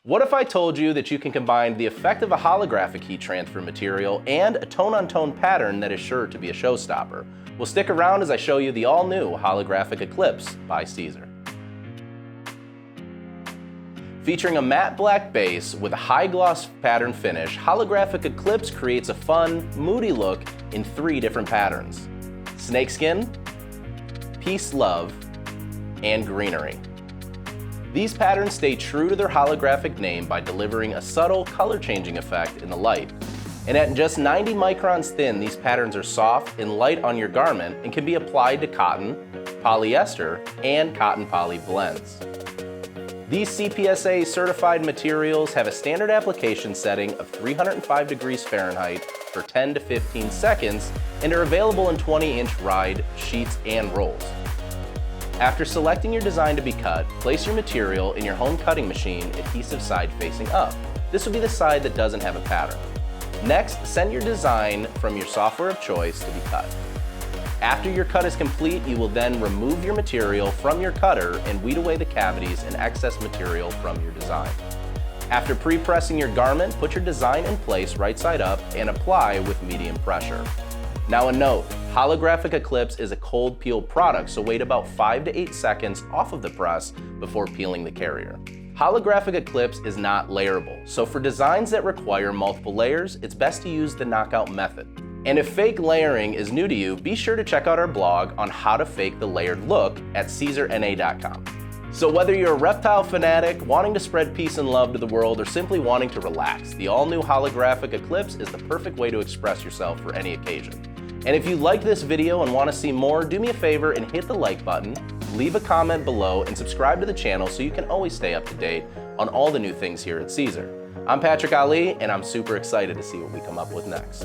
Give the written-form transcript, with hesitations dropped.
What if I told you that you can combine the effect of a holographic heat transfer material and a tone-on-tone pattern that is sure to be a showstopper? Well, stick around as I show you the all-new Holographic Eclipse by Siser. Featuring a matte black base with a high gloss pattern finish, Holographic Eclipse creates a fun, moody look in 3 different patterns: snakeskin, peace love, and greenery. These patterns stay true to their holographic name by delivering a subtle color-changing effect in the light. And at just 90 microns thin, these patterns are soft and light on your garment and can be applied to cotton, polyester, and cotton poly blends. These CPSA certified materials have a standard application setting of 305 degrees Fahrenheit for 10 to 15 seconds and are available in 20-inch ride sheets and rolls. After selecting your design to be cut, place your material in your home cutting machine, adhesive side facing up. This will be the side that doesn't have a pattern. Next, send your design from your software of choice to be cut. After your cut is complete, you will then remove your material from your cutter and weed away the cavities and excess material from your design. After pre-pressing your garment, put your design in place right side up and apply with medium pressure. Now a note, Holographic Eclipse is a cold peel product, so wait about 5 to 8 seconds off of the press before peeling the carrier. Holographic Eclipse is not layerable, so for designs that require multiple layers, it's best to use the knockout method. And if fake layering is new to you, be sure to check out our blog on how to fake the layered look at siserna.com. So whether you're a reptile fanatic, wanting to spread peace and love to the world, or simply wanting to relax, the all-new Holographic Eclipse is the perfect way to express yourself for any occasion. And if you like this video and want to see more, do me a favor and hit the like button, leave a comment below, and subscribe to the channel so you can always stay up to date on all the new things here at Siser. I'm Patrick Ali, and I'm super excited to see what we come up with next.